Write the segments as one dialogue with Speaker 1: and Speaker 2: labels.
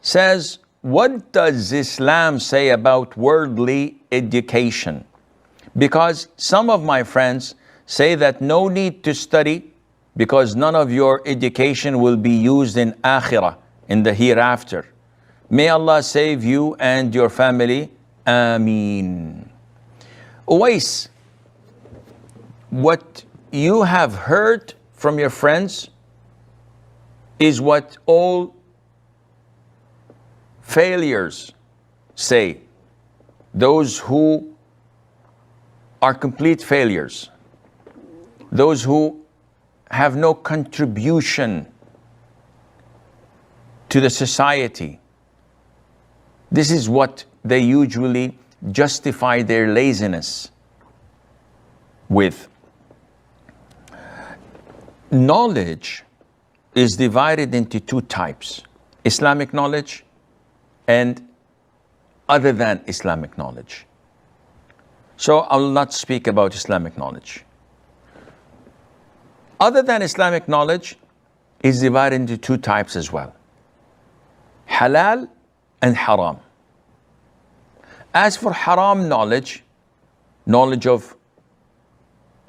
Speaker 1: says, what does Islam say about worldly education? Because some of my friends say that no need to study because none of your education will be used in akhirah, in the hereafter. May Allah save you and your family. Ameen. Uwais, what you have heard from your friends is what all failures say. Those who are complete failures. Those who have no contribution to the society. This is what they usually justify their laziness with. Knowledge is divided into two types: Islamic knowledge and other than Islamic knowledge. So I will not speak about Islamic knowledge. Other than Islamic knowledge is divided into two types as well: halal and haram. As for haram knowledge, knowledge of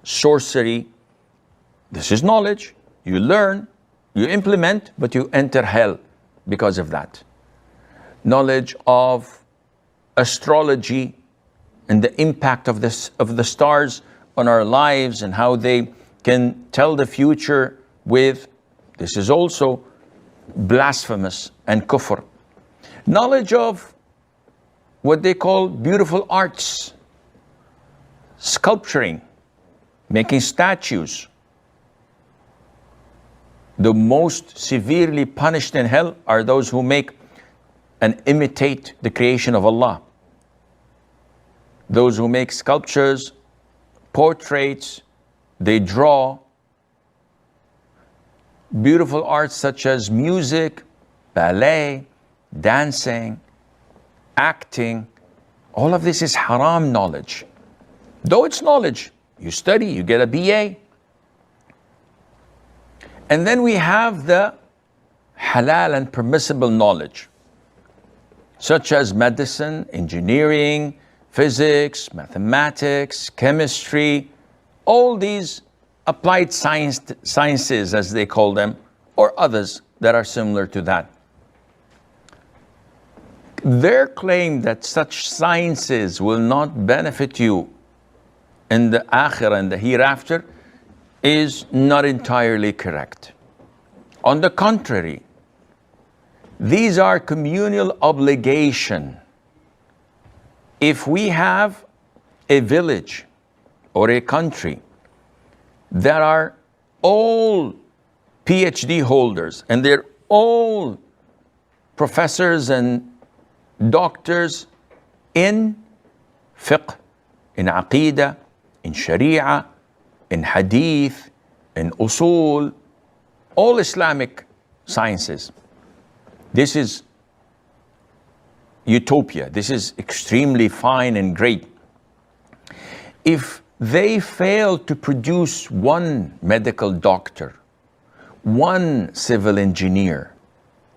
Speaker 1: sorcery, this is knowledge. You learn, you implement, but you enter hell because of that. Knowledge of astrology and the impact of the stars on our lives and how they can tell the future with, this is also blasphemous and kufr. Knowledge of what they call beautiful arts, sculpturing, making statues. The most severely punished in hell are those who make and imitate the creation of Allah. Those who make sculptures, portraits, they draw beautiful arts such as music, ballet, dancing, acting. All of this is haram knowledge. Though it's knowledge, you study, you get a BA. And then we have the halal and permissible knowledge, such as medicine, engineering, physics, mathematics, chemistry, all these applied sciences, as they call them, or others that are similar to that. Their claim that such sciences will not benefit you in the akhirah and the hereafter is not entirely correct. On the contrary, these are communal obligation. If we have a village or a country that are all PhD holders and they're all professors and doctors in fiqh, in aqeedah, in sharia, in hadith, in usul, all Islamic sciences. This is utopia. This is extremely fine and great. If they fail to produce one medical doctor, one civil engineer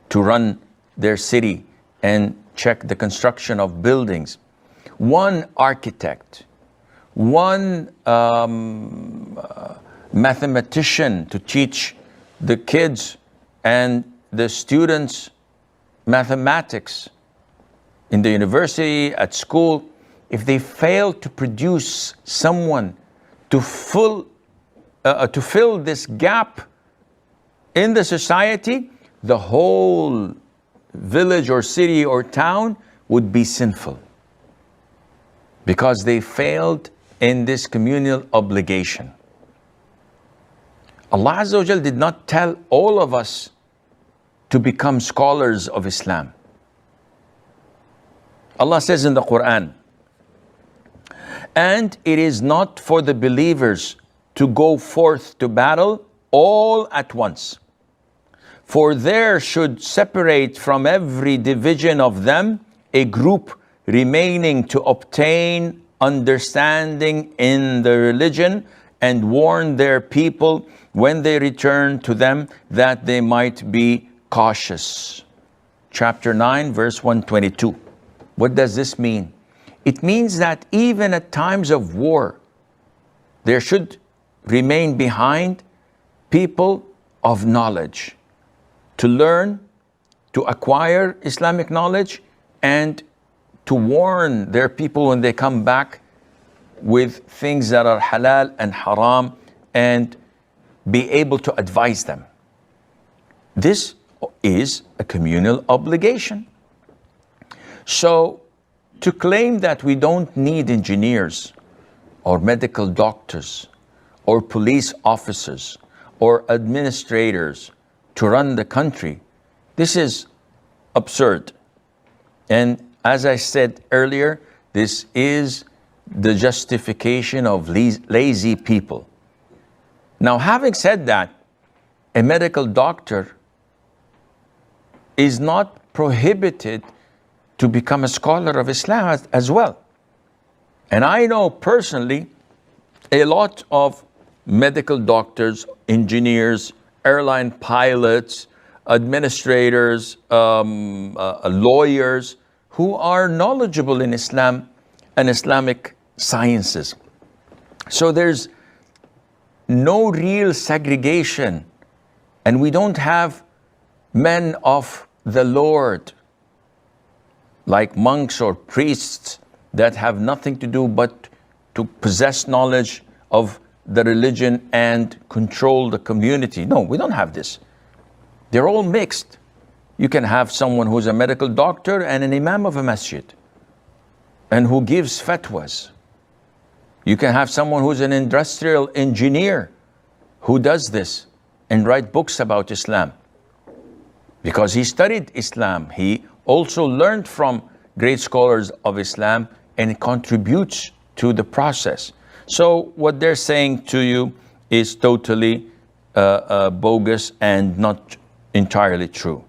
Speaker 1: to run their city and check the construction of buildings, one architect, one mathematician to teach the kids and the students mathematics in the university, at school, if they fail to produce someone to fill this gap in the society, the whole village or city or town would be sinful because they failed in this communal obligation. Allah Azza wa Jal did not tell all of us to become scholars of Islam. Allah says in the Quran, and it is not for the believers to go forth to battle all at once, for there should separate from every division of them a group remaining to obtain understanding in the religion and warn their people when they return to them that they might be cautious. chapter 9, verse 122. What does this mean? It means that even at times of war, there should remain behind people of knowledge to learn, to acquire Islamic knowledge, and to warn their people when they come back with things that are halal and haram, and be able to advise them. This is a communal obligation. So to claim that we don't need engineers or medical doctors or police officers or administrators to run the country, this is absurd. And as I said earlier, this is the justification of lazy people. Now, having said that, a medical doctor is not prohibited to become a scholar of Islam as well. And I know personally a lot of medical doctors, engineers, airline pilots, administrators, lawyers who are knowledgeable in Islam and Islamic sciences. So there's no real segregation, and we don't have men of the Lord like monks or priests that have nothing to do but to possess knowledge of the religion and control the community. No, we don't have this. They're all mixed. You can have someone who's a medical doctor and an imam of a masjid and who gives fatwas. You can have someone who's an industrial engineer who does this and write books about Islam because he studied Islam. He also learned from great scholars of Islam and contributes to the process. So what they're saying to you is totally bogus and not entirely true.